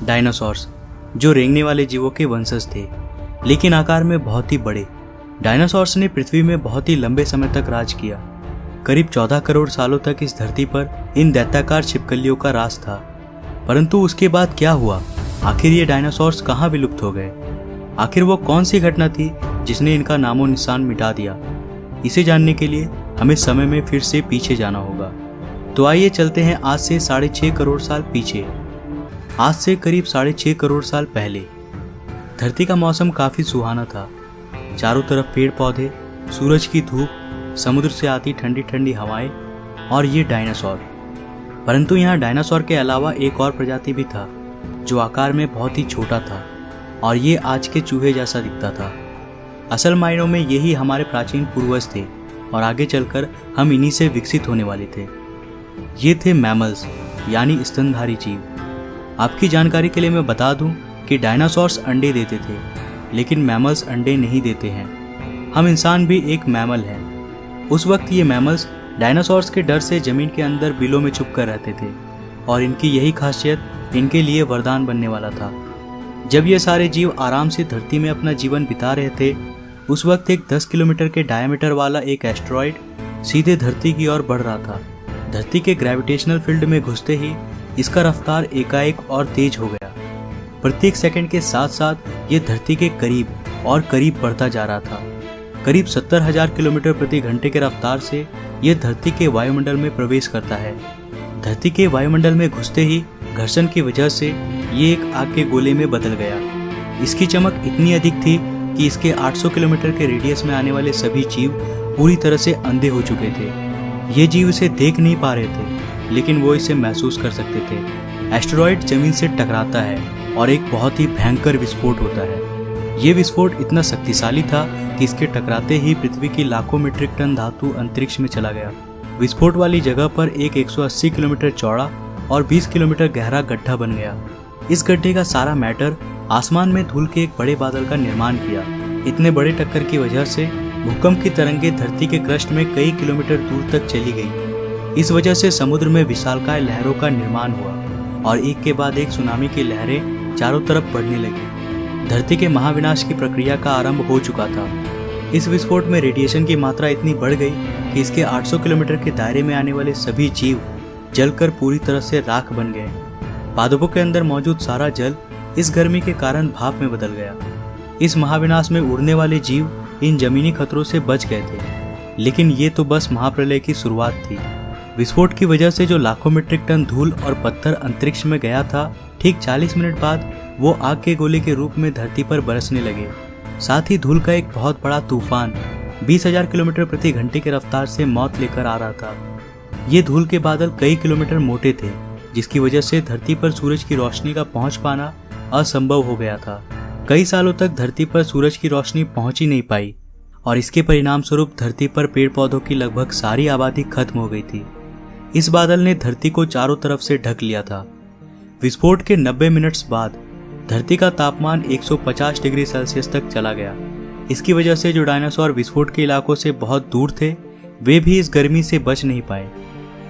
Dinosaurs, जो रेंगने वाले जीवों के वंशज थे, लेकिन आकार में बहुत ही बड़े। डायनासोर्स ने पृथ्वी में बहुत ही लंबे समय तक राज किया। करीब 14 करोड़ सालों तक इस धरती पर इन दैत्याकार छिपकलियों का राज था। परंतु उसके बाद क्या हुआ? आखिर ये डायनासोर्स कहाँ विलुप्त हो गए? आखिर वो कौन सी घटना थी जिसने इनका नामो निशान मिटा दिया? इसे जानने के लिए हमें समय में फिर से पीछे जाना होगा। तो आइए चलते हैं आज से 6.5 करोड़ साल पीछे। आज से करीब 6.5 करोड़ साल पहले धरती का मौसम काफी सुहाना था। चारों तरफ पेड़ पौधे, सूरज की धूप, समुद्र से आती ठंडी ठंडी हवाएं और ये डायनासोर। परंतु यहाँ डायनासोर के अलावा एक और प्रजाति भी था जो आकार में बहुत ही छोटा था और ये आज के चूहे जैसा दिखता था। असल मायनों में यही हमारे प्राचीन पूर्वज थे और आगे चलकर हम इन्हीं से विकसित होने वाले थे। ये थे मैमल्स, यानी स्तनधारी जीव। आपकी जानकारी के लिए मैं बता दूं कि डायनासोर्स अंडे देते थे, लेकिन मैमल्स अंडे नहीं देते हैं। हम इंसान भी एक मैमल हैं। उस वक्त ये मैमल्स डायनासोर्स के डर से जमीन के अंदर बिलों में छुप कर रहते थे और इनकी यही खासियत इनके लिए वरदान बनने वाला था। जब ये सारे जीव आराम से धरती में अपना जीवन बिता रहे थे, उस वक्त एक 10 किलोमीटर के डायमीटर वाला एक एस्टेरॉयड सीधे धरती की ओर बढ़ रहा था। धरती के ग्रेविटेशनल फील्ड में घुसते ही इसका रफ्तार एकाएक और तेज हो गया। प्रत्येक सेकंड के साथ साथ ये धरती के करीब और करीब बढ़ता जा रहा था। करीब 70,000 किलोमीटर प्रति घंटे के रफ्तार से यह धरती के वायुमंडल में प्रवेश करता है। धरती के वायुमंडल में घुसते ही घर्षण की वजह से ये एक आग के गोले में बदल गया। इसकी चमक इतनी अधिक थी कि इसके 800 किलोमीटर के रेडियस में आने वाले सभी जीव पूरी तरह से अंधे हो चुके थे। ये जीव इसे देख नहीं पा रहे थे, लेकिन वो इसे महसूस कर सकते थे। एस्टेरॉयड जमीन से टकराता है और एक बहुत ही भयंकर विस्फोट होता है। ये विस्फोट इतना शक्तिशाली था कि इसके टकराते ही पृथ्वी की लाखों मीट्रिक टन धातु अंतरिक्ष में चला गया। विस्फोट वाली जगह पर एक 180 किलोमीटर चौड़ा और 20 किलोमीटर गहरा गड्ढा बन गया। इस गड्ढे का सारा मैटर आसमान में धूल के एक बड़े बादल का निर्माण किया। इतने बड़े टक्कर की वजह से भूकंप की तरंगें धरती के क्रस्ट में कई किलोमीटर दूर तक चली गई। इस वजह से समुद्र में विशालकाय लहरों का निर्माण हुआ और एक के बाद एक सुनामी की लहरें चारों तरफ बढ़ने लगी। धरती के महाविनाश की प्रक्रिया का आरंभ हो चुका था। इस विस्फोट में रेडिएशन की मात्रा इतनी बढ़ गई कि इसके 800 किलोमीटर के दायरे में आने वाले सभी जीव जलकर पूरी तरह से राख बन गए। पादपों के अंदर मौजूद सारा जल इस गर्मी के कारण भाप में बदल गया। इस महाविनाश में उड़ने वाले जीव इन जमीनी खतरों से बच गए थे, लेकिन ये तो बस महाप्रलय की शुरुआत थी। विस्फोट की वजह से जो लाखों मीट्रिक टन धूल और पत्थर अंतरिक्ष में गया था, ठीक 40 मिनट बाद वो आग के गोले के रूप में धरती पर बरसने लगे। साथ ही धूल का एक बहुत बड़ा तूफान 20,000 किलोमीटर प्रति घंटे की रफ्तार से मौत लेकर आ रहा था। ये धूल के बादल कई किलोमीटर मोटे थे, जिसकी वजह से धरती पर सूरज की रोशनी का पहुंच पाना असंभव हो गया था। कई सालों तक धरती पर सूरज की रोशनी पहुंच ही नहीं पाई और इसके परिणाम स्वरूप धरती पर पेड़ पौधों की लगभग सारी आबादी खत्म हो गई थी। इस बादल ने धरती को चारों तरफ से ढक लिया था। विस्फोट के 90 मिनट्स बाद धरती का तापमान 150 डिग्री सेल्सियस तक चला गया। इसकी वजह से जो डायनासोर विस्फोट के इलाकों से बहुत दूर थे, वे भी इस गर्मी से बच नहीं पाए।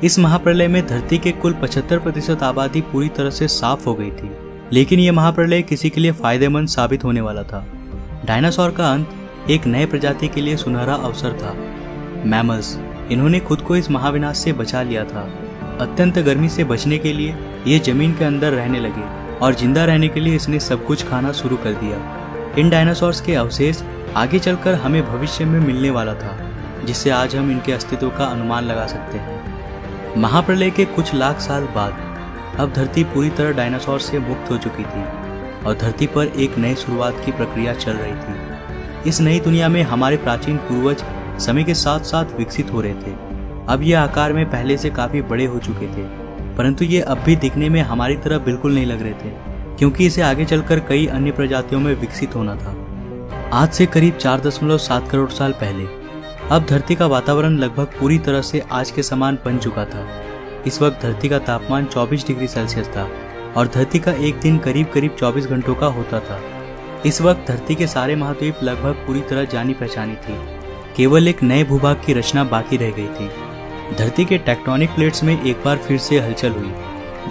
इस महाप्रलय में धरती के कुल 75% आबादी पूरी तरह से साफ हो गई थी, लेकिन यह महाप्रलय किसी के लिए फायदेमंद साबित होने वाला था। डायनासोर का अंत एक नए प्रजाति के लिए सुनहरा अवसर था। मैमल्स, इन्होंने खुद को इस महाविनाश से बचा लिया था। अत्यंत गर्मी से बचने के लिए ये जमीन के अंदर रहने लगे और जिंदा रहने के लिए इसने सब कुछ खाना शुरू कर दिया। इन डायनासोर्स के अवशेष आगे चलकर हमें भविष्य में मिलने वाला था, जिससे आज हम इनके अस्तित्व का अनुमान लगा सकते हैं। महाप्रलय के कुछ लाख साल बाद अब धरती पूरी तरह डायनासोर से मुक्त हो चुकी थी और धरती पर एक नई शुरुआत की प्रक्रिया चल रही थी। इस नई दुनिया में हमारे प्राचीन पूर्वज समय के साथ साथ विकसित हो रहे थे। अब ये आकार में पहले से काफी बड़े हो चुके थे, परंतु ये अब भी दिखने में हमारी तरह बिल्कुल नहीं लग रहे थे, क्योंकि इसे आगे चलकर कई अन्य प्रजातियों में विकसित होना था। आज से करीब 4.7 करोड़ साल पहले अब धरती का वातावरण लगभग पूरी तरह से आज के समान बन चुका था। इस वक्त धरती का तापमान 24 डिग्री सेल्सियस था और धरती का एक दिन करीब 24 घंटों का होता था। इस वक्त धरती के सारे महाद्वीप लगभग पूरी तरह जानी पहचानी थी। केवल एक नए भूभाग की रचना बाकी रह गई थी। धरती के टेक्टोनिक प्लेट्स में एक बार फिर से हलचल हुई,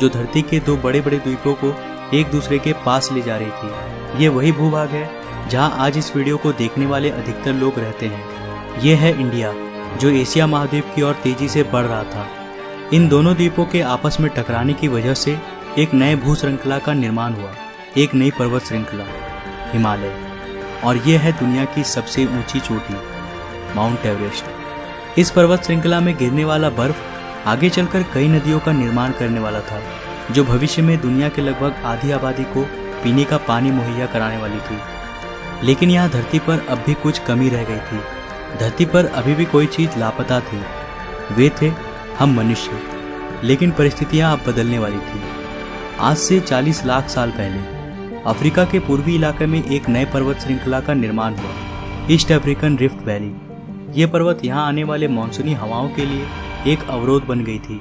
जो धरती के दो बड़े बड़े द्वीपों को एक दूसरे के पास ले जा रही थी। ये वही भूभाग है जहां आज इस वीडियो को देखने वाले अधिकतर लोग रहते हैं। ये है इंडिया, जो एशिया महाद्वीप की ओर तेजी से बढ़ रहा था। इन दोनों द्वीपों के आपस में टकराने की वजह से एक नए भू श्रृंखला का निर्माण हुआ, एक नई पर्वत श्रृंखला, हिमालय। और ये है दुनिया की सबसे ऊंची चोटी, माउंट एवरेस्ट। इस पर्वत श्रृंखला में गिरने वाला बर्फ आगे चलकर कई नदियों का निर्माण करने वाला था, जो भविष्य में दुनिया के लगभग आधी आबादी को पीने का पानी मुहैया कराने वाली थी। लेकिन यहाँ धरती पर अब भी कुछ कमी रह गई थी। धरती पर अभी भी कोई चीज लापता थी। वे थे हम मनुष्य। लेकिन परिस्थितियां अब बदलने वाली थी। आज से 40 लाख साल पहले अफ्रीका के पूर्वी इलाके में एक नए पर्वत श्रृंखला का निर्माण हुआ, ईस्ट अफ्रीकन रिफ्ट वैली। ये पर्वत यहाँ आने वाले मानसूनी हवाओं के लिए एक अवरोध बन गई थी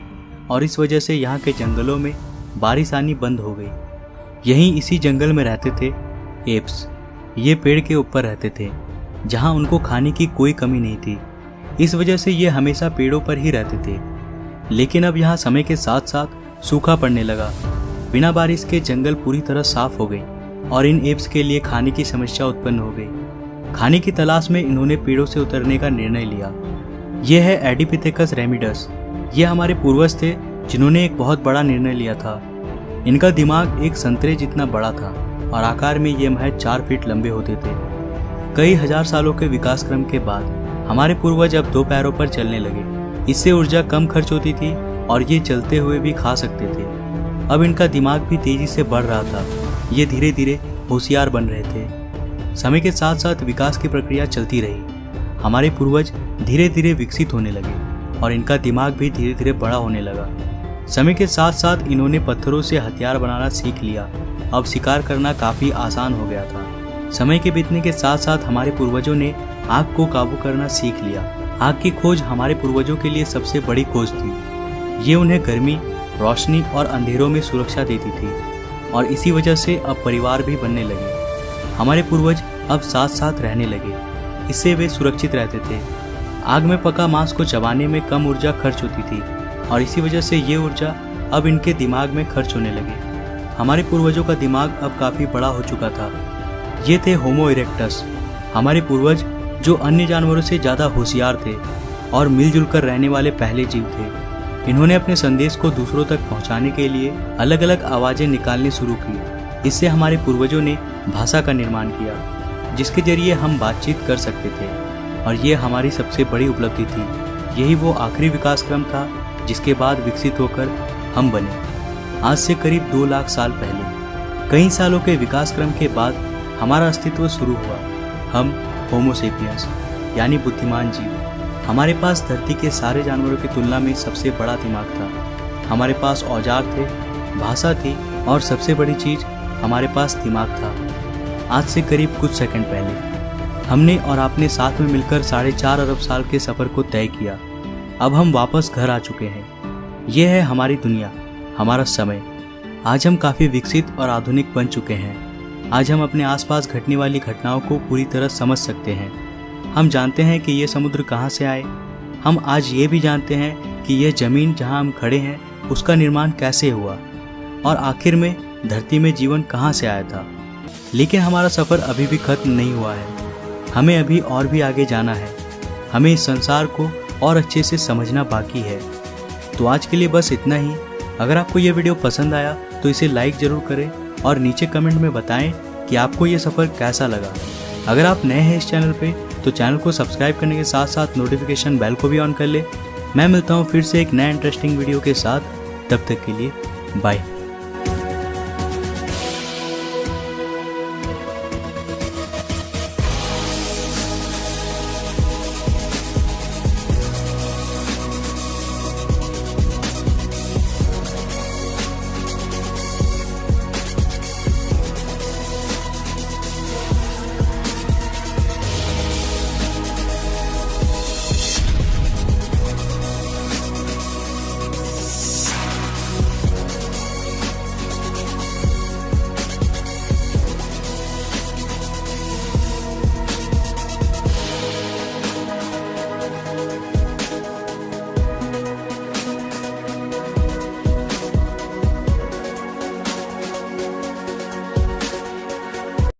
और इस वजह से यहाँ के जंगलों में बारिश आनी बंद हो गई। यहीं इसी जंगल में रहते थे एप्स। ये पेड़ के ऊपर रहते थे जहाँ उनको खाने की कोई कमी नहीं थी। इस वजह से ये हमेशा पेड़ों पर ही रहते थे। लेकिन अब यहाँ समय के साथ साथ सूखा पड़ने लगा। बिना बारिश के जंगल पूरी तरह साफ हो गई और इन एप्स के लिए खाने की समस्या उत्पन्न हो गई। खाने की तलाश में इन्होंने पेड़ों से उतरने का निर्णय लिया। यह है एडिपिथेकस रेमिडस। ये हमारे पूर्वज थे जिन्होंने एक बहुत बड़ा निर्णय लिया था। इनका दिमाग एक संतरे जितना बड़ा था और आकार में ये महज 4 फीट लंबे होते थे। कई हजार सालों के विकास क्रम के बाद हमारे पूर्वज अब 2 पैरों पर चलने लगे। इससे ऊर्जा कम खर्च होती थी और ये चलते हुए भी खा सकते थे। अब इनका दिमाग भी तेजी से बढ़ रहा था। ये धीरे धीरे होशियार बन रहे थे। समय के साथ साथ विकास की प्रक्रिया चलती रही। हमारे पूर्वज धीरे धीरे विकसित होने लगे और इनका दिमाग भी धीरे धीरे बड़ा होने लगा। समय के साथ साथ इन्होंने पत्थरों से हथियार बनाना सीख लिया। अब शिकार करना काफी आसान हो गया था। समय के बीतने के साथ साथ हमारे पूर्वजों ने आग को काबू करना सीख लिया। आग की खोज हमारे पूर्वजों के लिए सबसे बड़ी खोज थी। ये उन्हें गर्मी, रोशनी और अंधेरों में सुरक्षा देती थी और इसी वजह से अब परिवार भी बनने लगे। हमारे पूर्वज अब साथ साथ रहने लगे। इससे वे सुरक्षित रहते थे। आग में पका मांस को चबाने में कम ऊर्जा खर्च होती थी और इसी वजह से ये ऊर्जा अब इनके दिमाग में खर्च होने लगी। हमारे पूर्वजों का दिमाग अब काफी बड़ा हो चुका था। ये थे होमो इरेक्टस, हमारे पूर्वज जो अन्य जानवरों से ज्यादा होशियार थे और मिलजुल कर रहने वाले पहले जीव थे। इन्होंने अपने संदेश को दूसरों तक पहुंचाने के लिए अलग अलग आवाजें निकालनी शुरू की। इससे हमारे पूर्वजों ने भाषा का निर्माण किया, जिसके जरिए हम बातचीत कर सकते थे और ये हमारी सबसे बड़ी उपलब्धि थी। यही वो आखिरी विकास क्रम था जिसके बाद विकसित होकर हम बने। आज से करीब 2 लाख साल पहले कई सालों के विकास क्रम के बाद हमारा अस्तित्व शुरू हुआ। हम होमो सेपियंस यानी बुद्धिमान जीव। हमारे पास धरती के सारे जानवरों की तुलना में सबसे बड़ा दिमाग था। हमारे पास औजार थे, भाषा थी और सबसे बड़ी चीज हमारे पास दिमाग था। आज से करीब कुछ सेकंड पहले हमने और आपने साथ में मिलकर 4.5 अरब साल के सफर को तय किया। अब हम वापस घर आ चुके हैं। यह है हमारी दुनिया, हमारा समय। आज हम काफी विकसित और आधुनिक बन चुके हैं। आज हम अपने आसपास घटने वाली घटनाओं को पूरी तरह समझ सकते हैं। हम जानते हैं कि ये समुद्र कहाँ से आए। हम आज ये भी जानते हैं कि यह जमीन जहाँ हम खड़े हैं उसका निर्माण कैसे हुआ और आखिर में धरती में जीवन कहाँ से आया था। लेकिन हमारा सफ़र अभी भी खत्म नहीं हुआ है। हमें अभी और भी आगे जाना है। हमें इस संसार को और अच्छे से समझना बाकी है। तो आज के लिए बस इतना ही। अगर आपको यह वीडियो पसंद आया तो इसे लाइक ज़रूर करें और नीचे कमेंट में बताएं कि आपको ये सफ़र कैसा लगा। अगर आप नए हैं इस चैनल पे तो चैनल को सब्सक्राइब करने के साथ साथ नोटिफिकेशन बेल को भी ऑन कर ले। मैं मिलता हूँ फिर से एक नया इंटरेस्टिंग वीडियो के साथ। तब तक के लिए बाय।